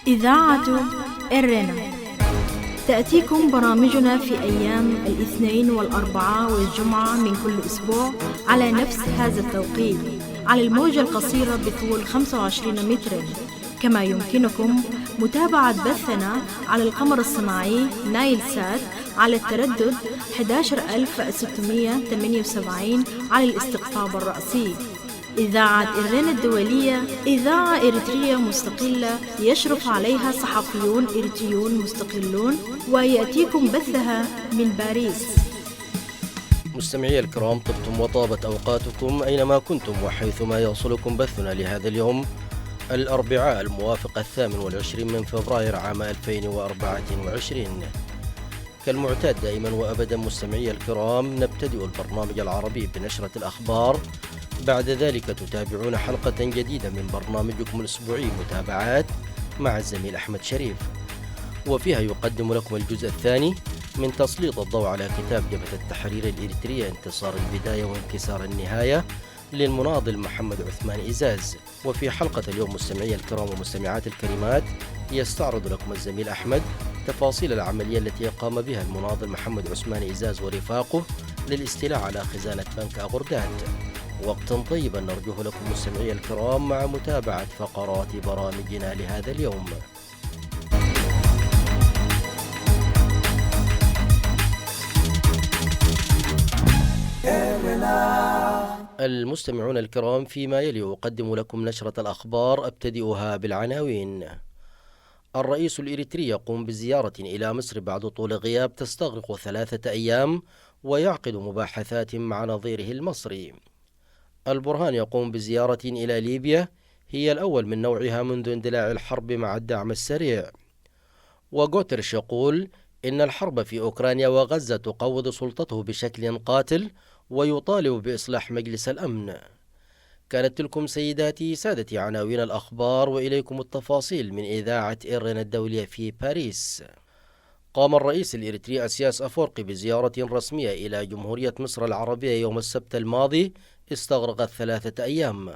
إذاعة إرنا تأتيكم برامجنا في أيام الاثنين والأربعاء والجمعة من كل أسبوع على نفس هذا التوقيت على الموجة القصيرة بطول 25 مترا. كما يمكنكم متابعة بثنا على القمر الصناعي نايل سات على التردد 11678 على الاستقطاب الرأسي. إذاعة إرنا الدولية إذاعة إريترية مستقلة يشرف عليها صحفيون إريتريون مستقلون، ويأتيكم بثها من باريس. مستمعي الكرام، طبتم وطابت أوقاتكم أينما كنتم وحيثما يوصلكم بثنا لهذا اليوم الأربعاء الموافق 28 من فبراير عام 2024. كالمعتاد دائما وأبدا مستمعي الكرام، نبتدئ البرنامج العربي بنشرة الأخبار. بعد ذلك تتابعون حلقة جديدة من برنامجكم الأسبوعي متابعات مع الزميل أحمد شريف، وفيها يقدم لكم الجزء الثاني من تسليط الضوء على كتاب جبهة التحرير الإريترية انتصار البداية وانكسار النهاية للمناضل محمد عثمان إزاز. وفي حلقة اليوم مستمعي الكرام ومستمعات الكريمات، يستعرض لكم الزميل أحمد تفاصيل العملية التي قام بها المناضل محمد عثمان إزاز ورفاقه للاستيلاء على خزانة بنك أغردات. وقتا طيبا نرجوه لكم مستمعي الكرام مع متابعة فقرات برامجنا لهذا اليوم. المستمعون الكرام، فيما يلي أقدم لكم نشرة الأخبار، أبتدئها بالعناوين. الرئيس الإريتري يقوم بزيارة إلى مصر بعد طول غياب تستغرق 3 أيام ويعقد مباحثات مع نظيره المصري. البرهان يقوم بزيارة إلى ليبيا هي الأول من نوعها منذ اندلاع الحرب مع الدعم السريع. وغوترش يقول إن الحرب في أوكرانيا وغزة تقوض سلطته بشكل قاتل ويطالب بإصلاح مجلس الأمن. كانت تلكم سيداتي سادتي عناوين الأخبار، وإليكم التفاصيل من إذاعة إرنا الدولية في باريس. قام الرئيس الإريتري إسياس أفورقي بزيارة رسمية إلى جمهورية مصر العربية يوم السبت الماضي استغرقت 3 أيام.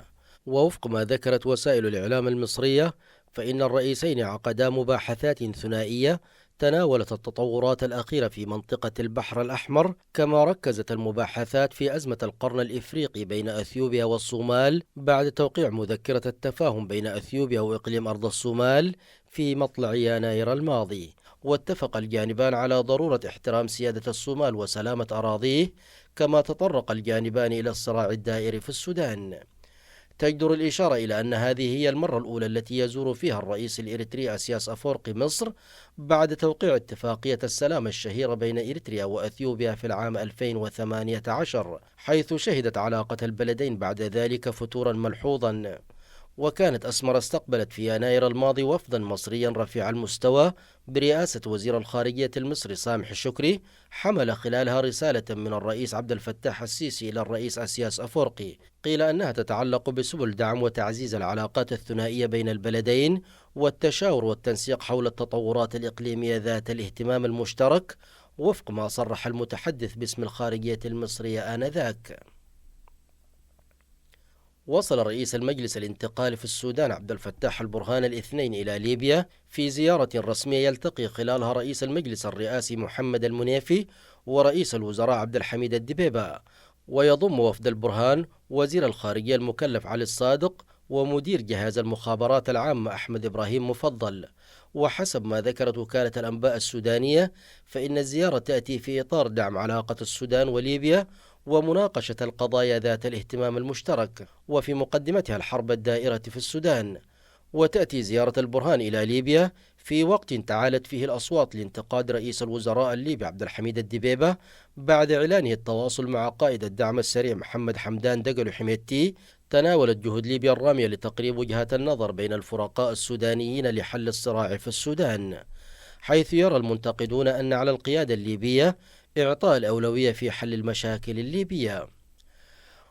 ووفق ما ذكرت وسائل الإعلام المصرية، فإن الرئيسين عقدا مباحثات ثنائية تناولت التطورات الأخيرة في منطقة البحر الأحمر، كما ركزت المباحثات في أزمة القرن الإفريقي بين أثيوبيا والصومال بعد توقيع مذكرة التفاهم بين أثيوبيا وإقليم أرض الصومال في مطلع يناير الماضي. واتفق الجانبان على ضرورة احترام سيادة الصومال وسلامة أراضيه، كما تطرق الجانبان إلى الصراع الدائري في السودان. تجدر الإشارة إلى أن هذه هي المرة الأولى التي يزور فيها الرئيس الإريتري إسياس أفورقي مصر بعد توقيع اتفاقية السلام الشهيرة بين إريتريا وأثيوبيا في العام 2018، حيث شهدت علاقة البلدين بعد ذلك فتورا ملحوظا. وكانت أسمر استقبلت في يناير الماضي وفدا مصريا رفيع المستوى برئاسة وزير الخارجية المصري سامح شكري، حمل خلالها رسالة من الرئيس عبد الفتاح السيسي إلى الرئيس إسياس أفورقي، قيل أنها تتعلق بسبل دعم وتعزيز العلاقات الثنائية بين البلدين والتشاور والتنسيق حول التطورات الإقليمية ذات الاهتمام المشترك، وفق ما صرح المتحدث باسم الخارجية المصرية آنذاك. وصل رئيس المجلس الانتقالي في السودان عبد الفتاح البرهان الاثنين إلى ليبيا في زيارة رسمية يلتقي خلالها رئيس المجلس الرئاسي محمد المنيفي ورئيس الوزراء عبد الحميد الدبيبة. ويضم وفد البرهان وزير الخارجية المكلف علي الصادق ومدير جهاز المخابرات العامة أحمد إبراهيم مفضل. وحسب ما ذكرت وكالة الأنباء السودانية، فإن الزيارة تأتي في إطار دعم علاقة السودان وليبيا ومناقشة القضايا ذات الاهتمام المشترك، وفي مقدمتها الحرب الدائرة في السودان. وتأتي زيارة البرهان إلى ليبيا في وقت تعالت فيه الأصوات لانتقاد رئيس الوزراء الليبي عبد الحميد الدبيبة بعد إعلانه التواصل مع قائد الدعم السريع محمد حمدان دقلو حميدتي. تناولت جهود ليبيا الرامية لتقريب وجهات النظر بين الفرقاء السودانيين لحل الصراع في السودان، حيث يرى المنتقدون أن على القيادة الليبية إعطاء الأولوية في حل المشاكل الليبية.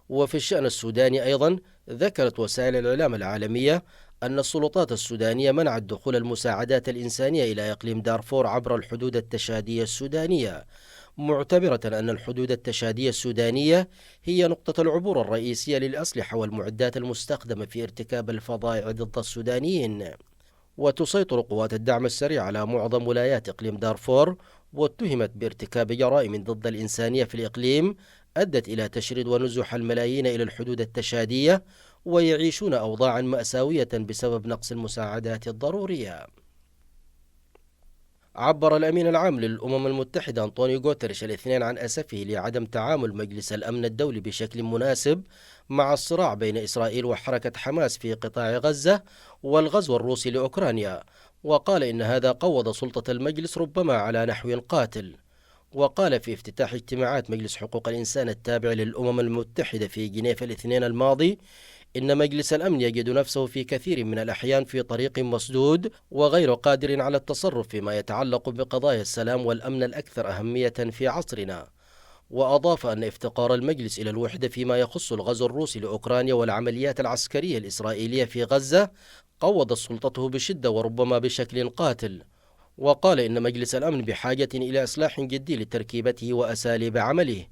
وفي الشأن السوداني أيضا، ذكرت وسائل الإعلام العالمية أن السلطات السودانية منعت دخول المساعدات الإنسانية إلى إقليم دارفور عبر الحدود التشادية السودانية، معتبرة أن الحدود التشادية السودانية هي نقطة العبور الرئيسية للأسلحة والمعدات المستخدمة في ارتكاب الفظائع ضد السودانيين. وتسيطر قوات الدعم السريع على معظم ولايات إقليم دارفور، واتهمت بارتكاب جرائم ضد الإنسانية في الإقليم أدت إلى تشريد ونزوح الملايين إلى الحدود التشادية، ويعيشون أوضاعا مأساوية بسبب نقص المساعدات الضرورية. عبر الأمين العام للأمم المتحدة أنطونيو غوتريش الاثنين عن أسفه لعدم تعامل مجلس الأمن الدولي بشكل مناسب مع الصراع بين إسرائيل وحركة حماس في قطاع غزة والغزو الروسي لأوكرانيا، وقال إن هذا قوض سلطة المجلس ربما على نحو قاتل. وقال في افتتاح اجتماعات مجلس حقوق الإنسان التابع للأمم المتحدة في جنيف الاثنين الماضي إن مجلس الأمن يجد نفسه في كثير من الأحيان في طريق مسدود وغير قادر على التصرف فيما يتعلق بقضايا السلام والأمن الأكثر أهمية في عصرنا. وأضاف أن افتقار المجلس إلى الوحدة فيما يخص الغزو الروسي لأوكرانيا والعمليات العسكرية الإسرائيلية في غزة قوضت سلطته بشدة وربما بشكل قاتل. وقال إن مجلس الأمن بحاجة إلى إصلاح جدي لتركيبته وأساليب عمله.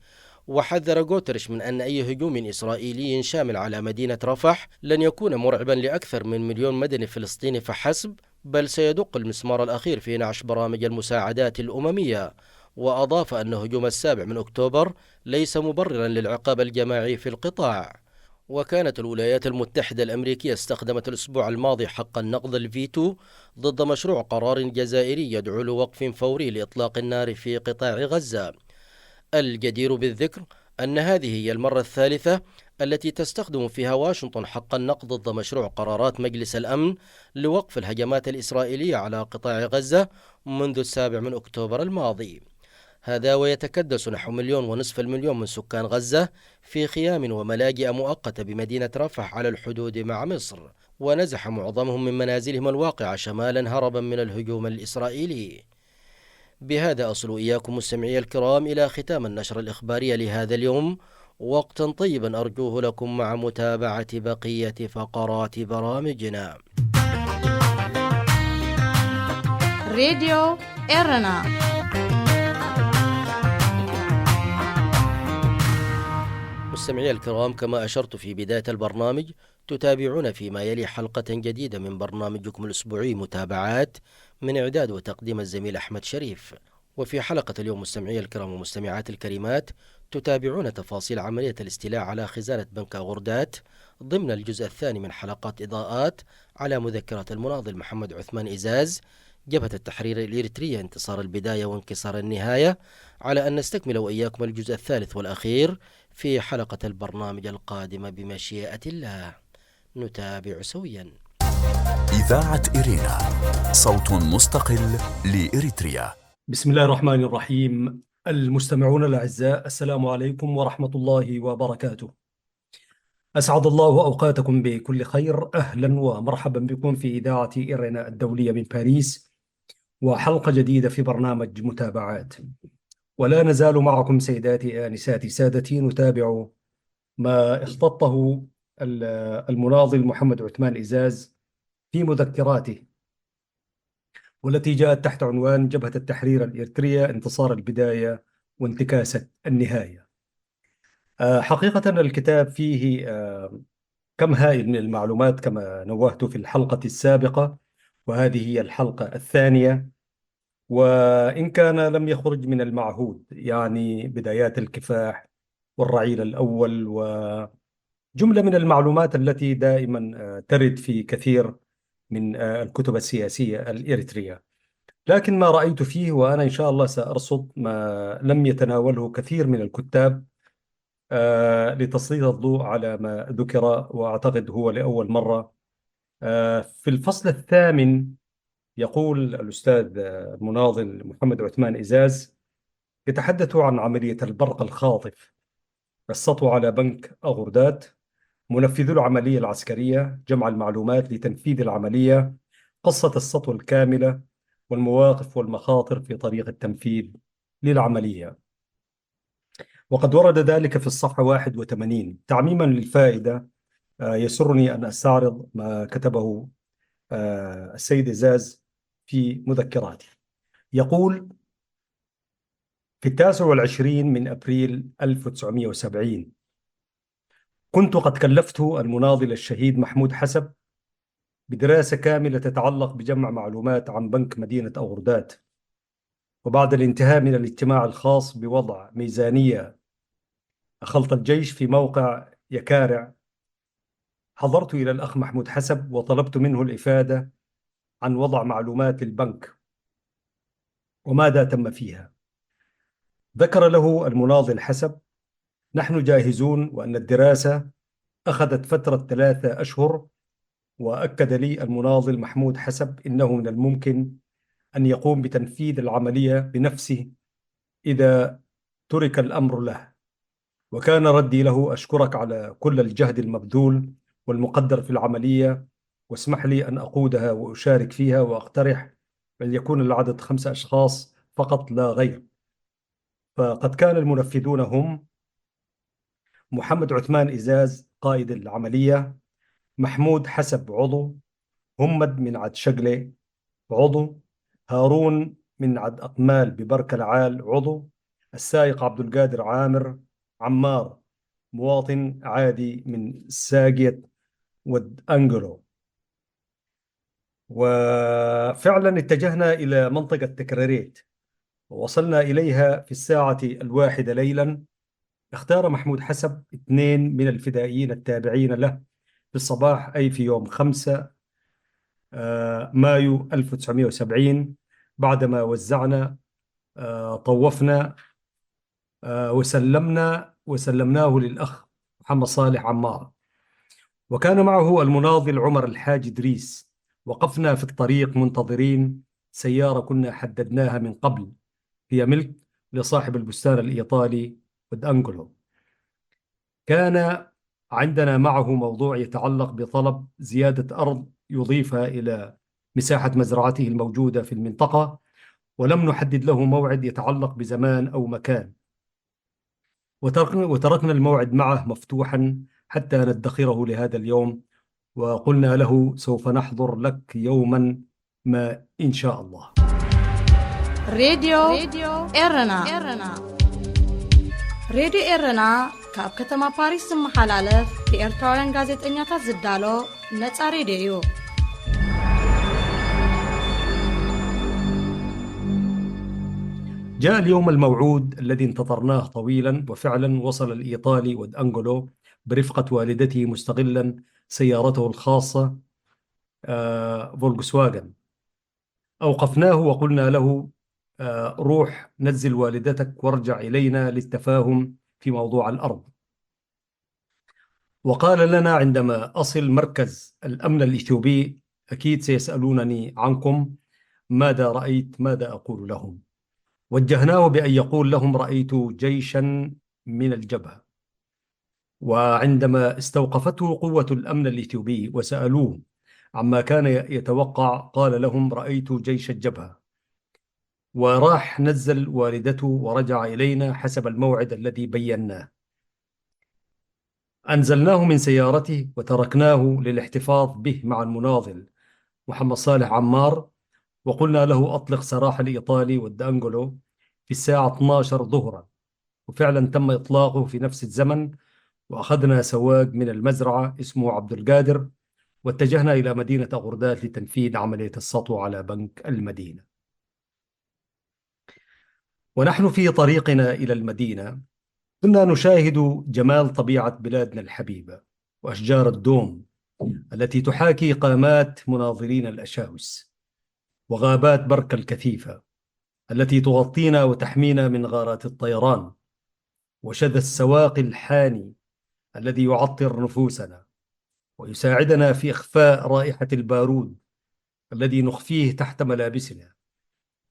وحذر غوتريش من أن أي هجوم إسرائيلي شامل على مدينة رفح لن يكون مرعبا لأكثر من 1,000,000 مدني فلسطيني فحسب، بل سيدق المسمار الأخير في نعش برامج المساعدات الأممية. وأضاف أن هجوم 7 أكتوبر ليس مبررا للعقاب الجماعي في القطاع. وكانت الولايات المتحدة الأمريكية استخدمت الأسبوع الماضي حق النقض الفيتو ضد مشروع قرار جزائري يدعو لوقف فوري لإطلاق النار في قطاع غزة. الجدير بالذكر أن هذه هي المرة الثالثة التي تستخدم فيها واشنطن حق النقض ضد مشروع قرارات مجلس الأمن لوقف الهجمات الإسرائيلية على قطاع غزة منذ 7 أكتوبر الماضي. هذا ويتكدس نحو 1,500,000 من سكان غزة في خيام وملاجئ مؤقتة بمدينة رفح على الحدود مع مصر، ونزح معظمهم من منازلهم الواقعة شمالا هربا من الهجوم الإسرائيلي. بهذا أصل إياكم مستمعي الكرام إلى ختام النشرة الإخبارية لهذا اليوم، وقتا طيبا أرجوه لكم مع متابعة بقية فقرات برامجنا. راديو إيرنا. مستمعي الكرام، كما أشرت في بداية البرنامج تتابعون فيما يلي حلقة جديدة من برنامجكم الأسبوعي متابعات من إعداد وتقديم الزميل أحمد شريف. وفي حلقة اليوم مستمعي الكرام ومستمعات الكريمات تتابعون تفاصيل عملية الاستيلاء على خزانة بنك غردات ضمن الجزء الثاني من حلقات إضاءات على مذكرة المناضل محمد عثمان إزاز جبهة التحرير الإريترية انتصار البداية وانكسار النهاية، على أن نستكمل وإياكم الجزء الثالث والأخير في حلقة البرنامج القادمة بمشيئة الله. نتابع سويا. إذاعة إيرينا، صوت مستقل لإريتريا. بسم الله الرحمن الرحيم. المستمعون الأعزاء، السلام عليكم ورحمة الله وبركاته. أسعد الله أوقاتكم بكل خير. أهلا ومرحبا بكم في إذاعة إيرينا الدولية من باريس، وحلقة جديدة في برنامج متابعات. ولا نزال معكم سيداتي آنساتي سادتي نتابع ما اختطه المناضل محمد عثمان إزاز في مذكراته، والتي جاءت تحت عنوان جبهة التحرير الإريترية انتصار البداية وانتكاسة النهاية. حقيقة الكتاب فيه كم هائل من المعلومات كما نوهت في الحلقة السابقة، وهذه هي الحلقة الثانية، وإن كان لم يخرج من المعهود، يعني بدايات الكفاح والرعيل الأول وجملة من المعلومات التي دائما ترد في كثير من الكتب السياسية الإريترية. لكن ما رأيت فيه، وأنا إن شاء الله سأرصد ما لم يتناوله كثير من الكتاب لتسليط الضوء على ما ذكر، وأعتقد هو لأول مرة. في الفصل الثامن يقول الأستاذ المناضل محمد عثمان إزاز، يتحدث عن عملية البرق الخاطف، السطو على بنك غردات، منفذو العملية العسكرية، جمع المعلومات لتنفيذ العملية، قصة السطو الكاملة، والمواقف والمخاطر في طريق التنفيذ للعملية. وقد ورد ذلك في الصفحة 81. تعميما للفائدة يسرني أن أستعرض ما كتبه السيد إزاز في مذكراته. يقول: في 29 من أبريل 1970 كنت قد كلفت المناضل الشهيد محمود حسب بدراسة كاملة تتعلق بجمع معلومات عن بنك مدينة أغردات. وبعد الانتهاء من الاجتماع الخاص بوضع ميزانية خلط الجيش في موقع يكارع، حضرت إلى الأخ محمود حسب وطلبت منه الإفادة عن وضع معلومات البنك وماذا تم فيها. ذكر له المناضل حسب: نحن جاهزون، وأن الدراسة أخذت فترة 3 أشهر. وأكد لي المناضل محمود حسب إنه من الممكن أن يقوم بتنفيذ العملية بنفسه إذا ترك الأمر له. وكان ردي له: أشكرك على كل الجهد المبذول والمقدر في العملية، واسمح لي أن أقودها وأشارك فيها، وأقترح أن يكون العدد 5 أشخاص فقط لا غير. فقد كان المنفذون هم محمد عثمان إزاز قائد العملية، محمود حسب عضو، همد من عد شقلة عضو، هارون من عد أقمال ببركة العال عضو، السائق عبد القادر عامر عمار مواطن عادي من ساقية ود أنجلو. وفعلا اتجهنا إلى منطقة تكراريت ووصلنا إليها في الساعة 1 ليلا. اختار محمود حسب 2 من الفدائيين التابعين له في الصباح، أي في يوم 5 مايو 1970، بعدما وزعنا طوفنا وسلمناه للأخ محمد صالح عمار. وكان معه المناضل عمر الحاج إدريس. وقفنا في الطريق منتظرين سيارة كنا حددناها من قبل، هي ملك لصاحب البستان الإيطالي ودأنجلو. كان عندنا معه موضوع يتعلق بطلب زيادة أرض يضيفها إلى مساحة مزرعته الموجودة في المنطقة، ولم نحدد له موعد يتعلق بزمان أو مكان، وتركنا الموعد معه مفتوحا حتى ندخره لهذا اليوم. وقلنا له: سوف نحضر لك يوما ما إن شاء الله. راديو إيرنا. راديو إيرنا كاب كتما باريس محلالف بإرتورن غازيتنياتا زدالو نتا راديو. جاء اليوم الموعود الذي انتظرناه طويلا، وفعلا وصل الإيطالي ودأنجلو برفقة والدته مستغلا سيارته الخاصة فولكسواغن. أوقفناه وقلنا له: روح نزل والدتك وارجع إلينا للتفاهم في موضوع الأرض. وقال لنا: عندما أصل مركز الأمن الإثيوبي أكيد سيسألونني عنكم، ماذا رأيت؟ ماذا أقول لهم؟ وجهناه بأن يقول لهم: رأيت جيشا من الجبهة. وعندما استوقفته قوة الأمن الإثيوبي وسألوه عما كان يتوقع، قال لهم: رأيت جيش الجبهة. وراح نزل والدته ورجع إلينا حسب الموعد الذي بيناه. أنزلناه من سيارته وتركناه للاحتفاظ به مع المناضل محمد صالح عمار، وقلنا له: أطلق سراح الإيطالي والدأنجلو في الساعة 12 ظهرا. وفعلا تم إطلاقه في نفس الزمن. وأخذنا سواق من المزرعة اسمه عبد القادر، واتجهنا إلى مدينة أغردات لتنفيذ عملية السطو على بنك المدينة. ونحن في طريقنا إلى المدينة كنا نشاهد جمال طبيعة بلادنا الحبيبة وأشجار الدوم التي تحاكي قامات مناظرين الأشاوس، وغابات بركة الكثيفة التي تغطينا وتحمينا من غارات الطيران، وشذا السواقي الحاني الذي يعطر نفوسنا ويساعدنا في إخفاء رائحة البارود الذي نخفيه تحت ملابسنا،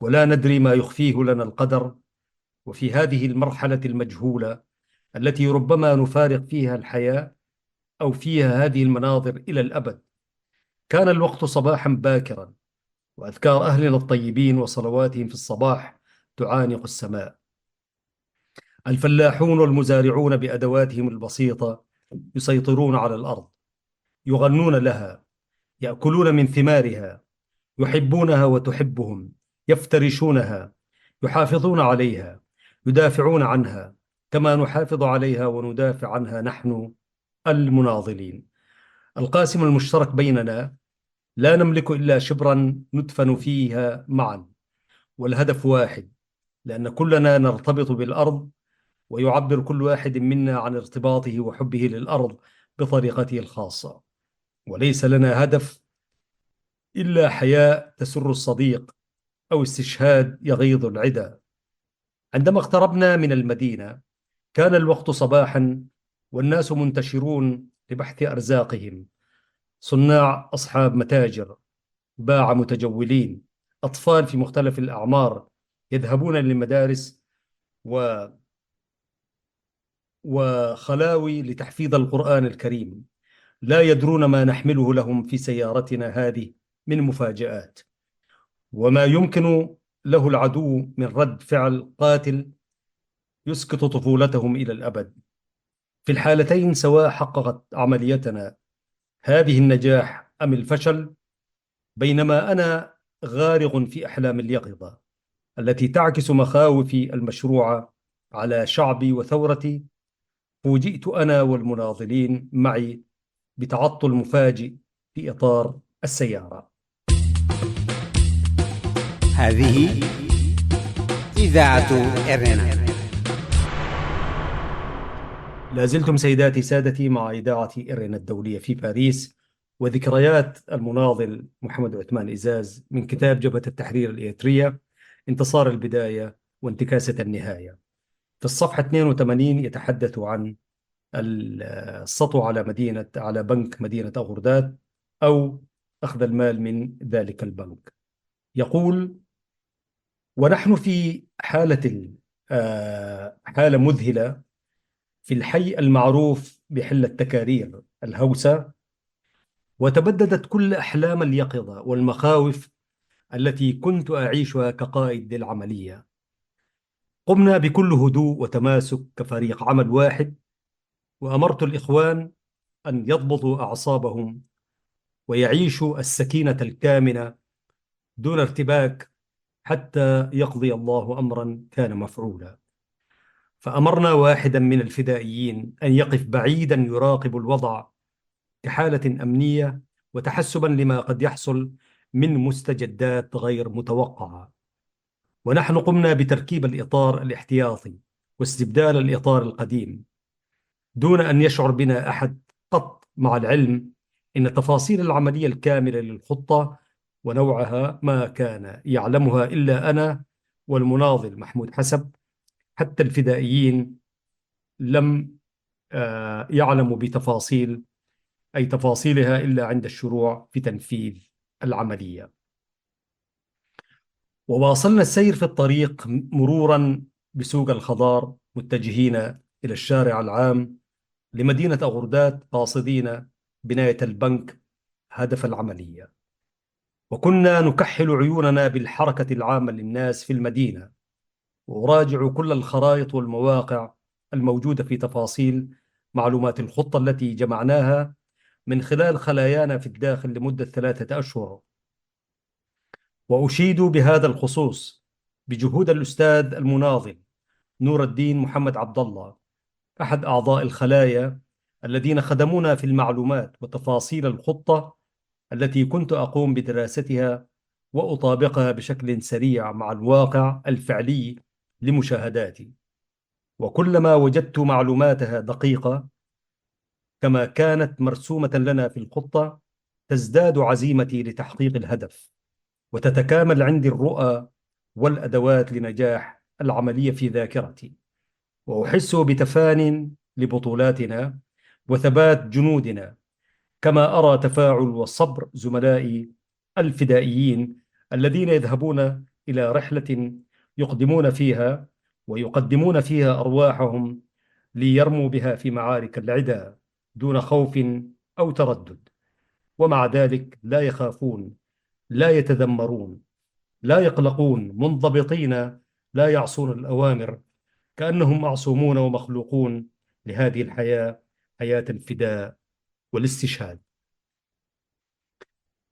ولا ندري ما يخفيه لنا القدر. وفي هذه المرحلة المجهولة التي ربما نفارق فيها الحياة أو فيها هذه المناظر إلى الأبد، كان الوقت صباحا باكرا، وأذكار أهلنا الطيبين وصلواتهم في الصباح تعانق السماء. الفلاحون والمزارعون بأدواتهم البسيطة يسيطرون على الأرض، يغنون لها، يأكلون من ثمارها، يحبونها وتحبهم، يفترشونها، يحافظون عليها، يدافعون عنها كما نحافظ عليها وندافع عنها نحن المناضلين. القاسم المشترك بيننا لا نملك إلا شبرا ندفن فيها معا، والهدف واحد، لأن كلنا نرتبط بالأرض، ويعبر كل واحد منا عن ارتباطه وحبه للأرض بطريقته الخاصة. وليس لنا هدف إلا حياة تسر الصديق أو استشهاد يغيظ العدا. عندما اقتربنا من المدينة كان الوقت صباحا، والناس منتشرون لبحث أرزاقهم، صناع أصحاب متاجر، باع متجولين، أطفال في مختلف الأعمار يذهبون للمدارس وخلاوي لتحفيظ القرآن الكريم، لا يدرون ما نحمله لهم في سيارتنا هذه من مفاجآت، وما يمكن له العدو من رد فعل قاتل يسقط طفولتهم إلى الأبد. في الحالتين، سواء حققت عمليتنا هذه النجاح أم الفشل، بينما أنا غارق في أحلام اليقظة التي تعكس مخاوفي المشروعة على شعبي وثورتي، فوجئت أنا والمناضلين معي بتعطل مفاجئ في إطار السيارة. هذه إذاعة إرنا. لازلتم سيداتي سادتي مع إذاعة إرنا الدولية في باريس، وذكريات المناضل محمد عثمان إزاز من كتاب جبهة التحرير الإريترية، انتصار البداية وانتكاسة النهاية. في الصفحة 82 يتحدث عن السطو على بنك مدينة أغرداد، أو أخذ المال من ذلك البنك. يقول: ونحن في حالة مذهلة في الحي المعروف بحل التكارير الهوسة، وتبددت كل أحلام اليقظة والمخاوف التي كنت أعيشها كقائد للعملية. قمنا بكل هدوء وتماسك كفريق عمل واحد، وأمرت الإخوان أن يضبطوا أعصابهم ويعيشوا السكينة الكامنة دون ارتباك حتى يقضي الله أمرا كان مفعولا. فأمرنا واحدا من الفدائيين أن يقف بعيدا يراقب الوضع كحالة أمنية وتحسبا لما قد يحصل من مستجدات غير متوقعة. ونحن قمنا بتركيب الإطار الاحتياطي واستبدال الإطار القديم دون أن يشعر بنا أحد قط، مع العلم إن تفاصيل العملية الكاملة للخطة ونوعها ما كان يعلمها إلا أنا والمناضل محمود حسب. حتى الفدائيين لم يعلموا تفاصيلها إلا عند الشروع في تنفيذ العملية. وواصلنا السير في الطريق مرورا بسوق الخضار، متجهين إلى الشارع العام لمدينة أغرداد، قاصدين بناية البنك هدف العملية. وكنا نكحل عيوننا بالحركة العامة للناس في المدينة، وأراجع كل الخرائط والمواقع الموجودة في تفاصيل معلومات الخطة التي جمعناها من خلال خلايانا في الداخل لمدة 3 أشهر. وأشيد بهذا الخصوص بجهود الأستاذ المناضل نور الدين محمد عبد الله، أحد أعضاء الخلايا الذين خدمونا في المعلومات وتفاصيل الخطة التي كنت أقوم بدراستها وأطابقها بشكل سريع مع الواقع الفعلي لمشاهداتي. وكلما وجدت معلوماتها دقيقة كما كانت مرسومة لنا في الخطة، تزداد عزيمتي لتحقيق الهدف، وتتكامل عندي الرؤى والأدوات لنجاح العملية في ذاكرتي، وأحس بتفان لبطولاتنا وثبات جنودنا، كما أرى تفاعل وصبر زملائي الفدائيين الذين يذهبون إلى رحلة يقدمون فيها أرواحهم ليرموا بها في معارك العدا دون خوف أو تردد، ومع ذلك لا يخافون، لا يتذمرون، لا يقلقون، منضبطين، لا يعصون الأوامر، كأنهم معصومون ومخلوقون لهذه الحياة، حياة الفداء والاستشهاد.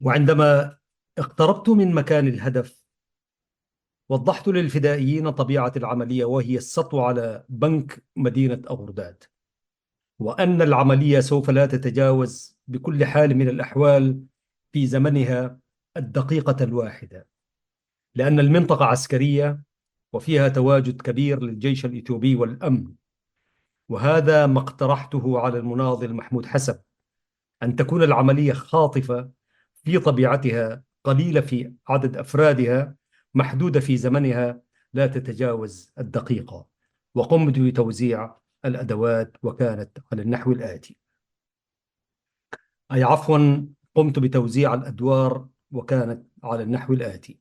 وعندما اقتربت من مكان الهدف، وضحت للفدائيين طبيعة العملية، وهي السطو على بنك مدينة أغرداد، وأن العملية سوف لا تتجاوز بكل حال من الأحوال في زمنها الدقيقة الواحدة، لأن المنطقة عسكرية وفيها تواجد كبير للجيش الإثيوبي والأمن. وهذا ما اقترحته على المناضل محمود حسب، أن تكون العملية خاطفة في طبيعتها، قليلة في عدد أفرادها، محدودة في زمنها، لا تتجاوز الدقيقة. وقمت بتوزيع الأدوات وكانت على النحو الآتي، أي عفوا قمت بتوزيع الأدوار وكانت على النحو الآتي: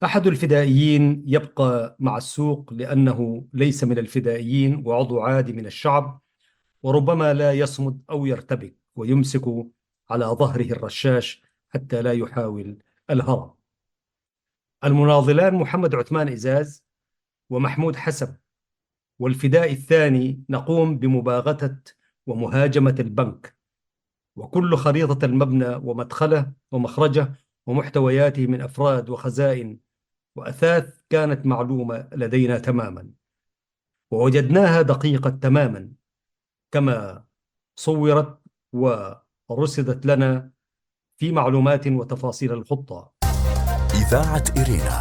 أحد الفدائيين يبقى مع السوق لأنه ليس من الفدائيين وعضو عادي من الشعب، وربما لا يصمد أو يرتبك ويمسك على ظهره الرشاش حتى لا يحاول الهرب. المناضلان محمد عثمان إزاز ومحمود حسب، والفدائي الثاني نقوم بمباغتة ومهاجمة البنك وكل خريطة المبنى ومدخله ومخرجه ومحتوياته من أفراد وخزائن وأثاث كانت معلومة لدينا تماما، ووجدناها دقيقة تماما كما صورت ورصدت لنا في معلومات وتفاصيل الخطة. إذاعة إرينا،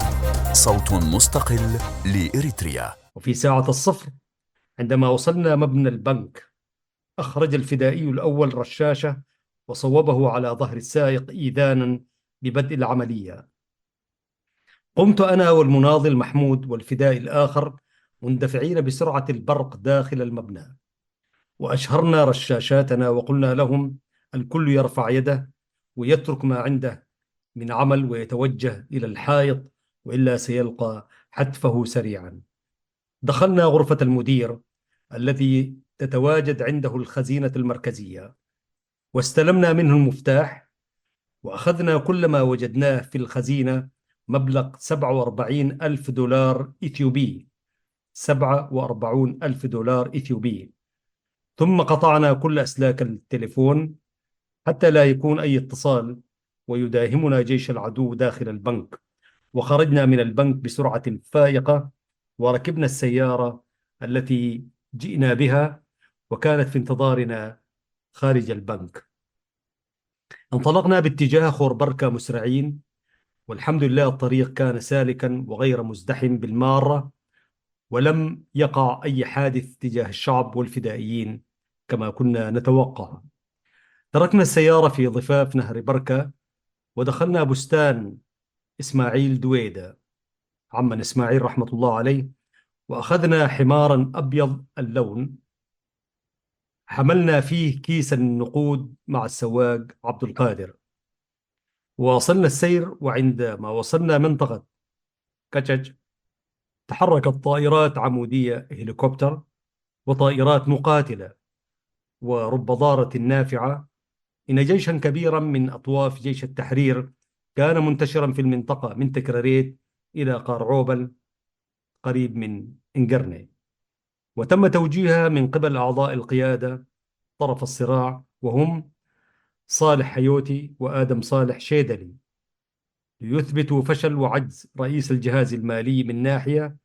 صوت مستقل لإريتريا. وفي ساعة الصفر عندما وصلنا مبنى البنك، أخرج الفدائي الأول رشاشة وصوبه على ظهر السائق إيذانا ببدء العملية. قمت أنا والمناضل محمود والفدائي الآخر مندفعين بسرعة البرق داخل المبنى، وأشهرنا رشاشاتنا وقلنا لهم الكل يرفع يده ويترك ما عنده من عمل ويتوجه إلى الحائط، وإلا سيلقى حتفه سريعا. دخلنا غرفة المدير الذي تتواجد عنده الخزينة المركزية، واستلمنا منه المفتاح، وأخذنا كل ما وجدناه في الخزينة، مبلغ 47,000 دولار إثيوبي. 47,000 دولار إثيوبي. ثم قطعنا كل أسلاك التليفون حتى لا يكون أي اتصال ويداهمنا جيش العدو داخل البنك، وخرجنا من البنك بسرعة فائقة وركبنا السيارة التي جئنا بها وكانت في انتظارنا خارج البنك. انطلقنا باتجاه خوربركة مسرعين، والحمد لله الطريق كان سالكا وغير مزدحم بالمارة، ولم يقع أي حادث تجاه الشعب والفدائيين كما كنا نتوقع. تركنا السيارة في ضفاف نهر بركة ودخلنا بستان إسماعيل دويدة، عمنا إسماعيل رحمة الله عليه، وأخذنا حمارا أبيض اللون حملنا فيه كيس النقود مع السواق عبد القادر. وواصلنا السير، وعندما وصلنا منطقة كتج تحركت طائرات عمودية هليكوبتر وطائرات مقاتلة ورب ضارة نافعة، إن جيشا كبيرا من أطواف جيش التحرير كان منتشرا في المنطقة من تكراريت إلى قارعوبل قريب من إنقرني، وتم توجيهها من قبل أعضاء القيادة طرف الصراع، وهم صالح حيوتي وآدم صالح شيدلي، ليثبتوا فشل وعجز رئيس الجهاز المالي من ناحية،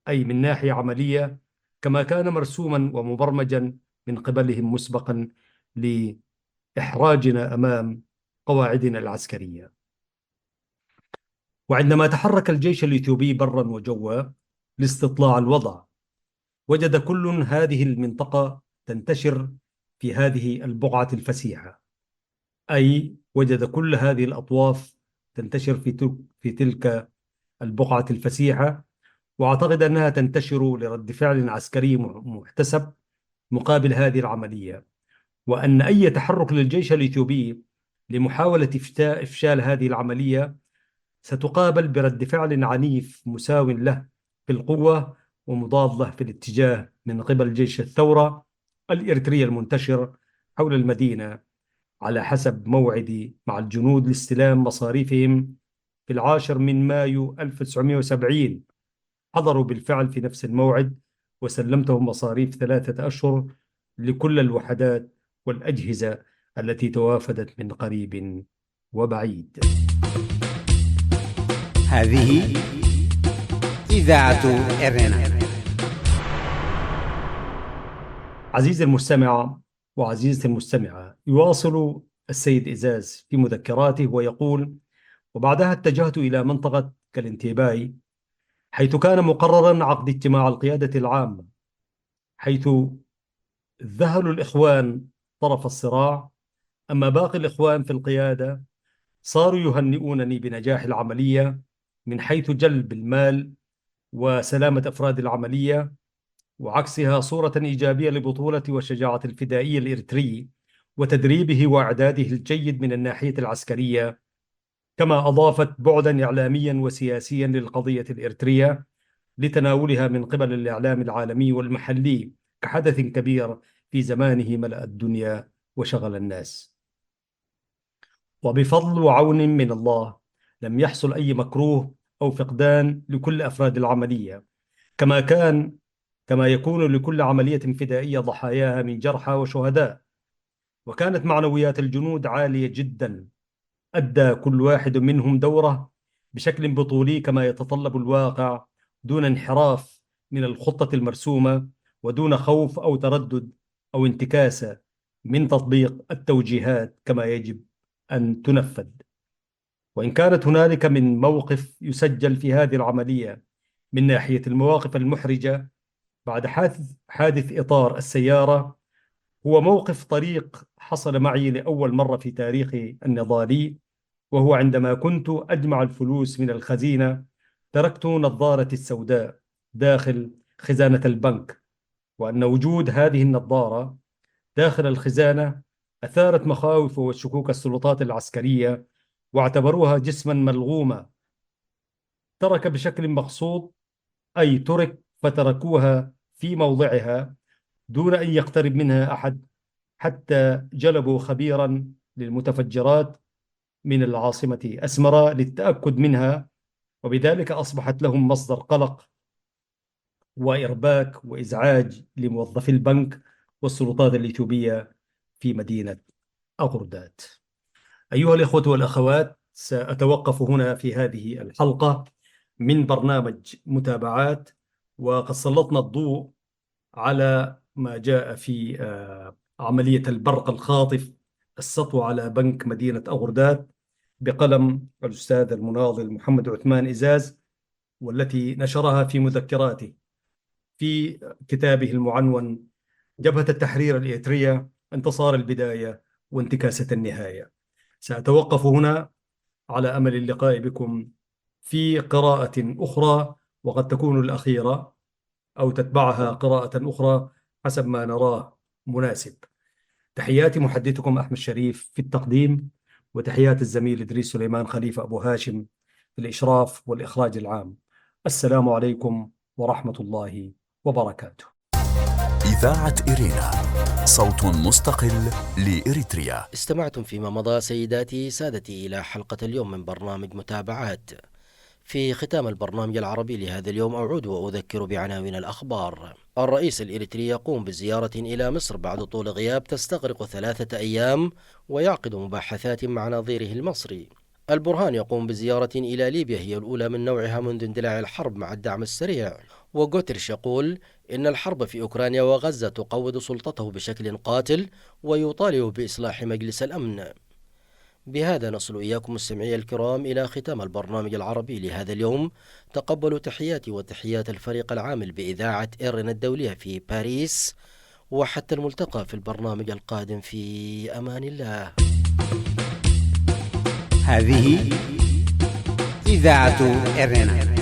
أي من ناحية عملية، كما كان مرسوما ومبرمجا من قبلهم مسبقا لإحراجنا أمام قواعدنا العسكرية. وعندما تحرك الجيش الإثيوبي برا وجوا لاستطلاع الوضع، وجد كل هذه المنطقة تنتشر في هذه البقعة الفسيحة، أي وجد كل هذه الأطواف تنتشر في تلك البقعة الفسيحة، وأعتقد أنها تنتشر لرد فعل عسكري محتسب مقابل هذه العملية، وأن أي تحرك للجيش الإثيوبي لمحاولة إفشال هذه العملية ستقابل برد فعل عنيف مساو له في القوة ومضاد له في الاتجاه من قبل جيش الثورة الإريتري المنتشر حول المدينة، على حسب موعدي مع الجنود لاستلام مصاريفهم في 10 مايو 1970. حضروا بالفعل في نفس الموعد، وسلمتهم مصاريف 3 أشهر لكل الوحدات والأجهزة التي توافدت من قريب وبعيد. هذه إذاعة إرينا. عزيزي المستمع وعزيزتي المستمعة، يواصل السيد إزاز في مذكراته ويقول: وبعدها اتجهت إلى منطقة كالنتيباي، حيث كان مقررا عقد اجتماع القيادة العامة، حيث ذهلوا الإخوان طرف الصراع، أما باقي الإخوان في القيادة صاروا يهنئونني بنجاح العملية من حيث جلب المال وسلامة أفراد العملية، وعكسها صورة إيجابية لبطولة وشجاعة الفدائي الإريتري وتدريبه وإعداده الجيد من الناحية العسكرية، كما أضافت بعدا إعلاميا وسياسيا للقضية الإريترية لتناولها من قبل الإعلام العالمي والمحلي كحدث كبير في زمانه ملأ الدنيا وشغل الناس. وبفضل وعون من الله لم يحصل أي مكروه أو فقدان لكل أفراد العملية، كما يكون لكل عملية فدائية ضحاياها من جرحى وشهداء. وكانت معنويات الجنود عالية جدا، أدى كل واحد منهم دوره بشكل بطولي كما يتطلب الواقع، دون انحراف من الخطة المرسومة، ودون خوف أو تردد أو انتكاسة من تطبيق التوجيهات كما يجب أن تنفذ. وإن كانت هنالك من موقف يسجل في هذه العملية من ناحية المواقف المحرجة بعد حادث إطار السيارة، هو موقف طريق حصل معي لأول مرة في تاريخي النضالي، وهو عندما كنت أجمع الفلوس من الخزينة تركت نظارتي السوداء داخل خزانة البنك، وأن وجود هذه النظارة داخل الخزانة أثارت مخاوف وشكوك السلطات العسكرية، واعتبروها جسما ملغوما ترك بشكل مقصود، أي ترك فتركوها في موضعها دون أن يقترب منها أحد، حتى جلبوا خبيرا للمتفجرات من العاصمة أسمرة للتأكد منها، وبذلك أصبحت لهم مصدر قلق وإرباك وإزعاج لموظفي البنك والسلطات الإثيوبية في مدينة أغردات. أيها الإخوة والأخوات، سأتوقف هنا في هذه الحلقة من برنامج متابعات، وقد سلطنا الضوء على ما جاء في عملية البرق الخاطف، السطو على بنك مدينة أغردات بقلم الأستاذ المناضل محمد عثمان إزاز، والتي نشرها في مذكراته في كتابه المعنون جبهة التحرير الإريترية: انتصار البداية وانتكاسة النهاية. سأتوقف هنا على أمل اللقاء بكم في قراءة أخرى، وقد تكون الأخيرة أو تتبعها قراءة أخرى حسب ما نراه مناسب. تحياتي محدثكم أحمد شريف في التقديم، وتحيات الزميل إدريس سليمان خليفة أبو هاشم في الإشراف والإخراج العام. السلام عليكم ورحمة الله وبركاته. إذاعة إرينا، صوت مستقل لإريتريا. استمعتم فيما مضى سيداتي سادتي إلى حلقة اليوم من برنامج متابعات. في ختام البرنامج العربي لهذا اليوم أعود وأذكر بعناوين الأخبار. الرئيس الإريتري يقوم بزيارة إلى مصر بعد طول غياب تستغرق 3 أيام، ويعقد مباحثات مع نظيره المصري. البرهان يقوم بزيارة إلى ليبيا هي الأولى من نوعها منذ اندلاع الحرب مع الدعم السريع. وغوتريش يقول إن الحرب في أوكرانيا وغزة تقوض سلطته بشكل قاتل، ويطالب بإصلاح مجلس الأمن. بهذا نصل إياكم مستمعي الكرام إلى ختام البرنامج العربي لهذا اليوم. تقبلوا تحياتي وتحيات الفريق العامل بإذاعة إرنا الدولية في باريس، وحتى الملتقى في البرنامج القادم، في أمان الله. هذه إذاعة إرنا.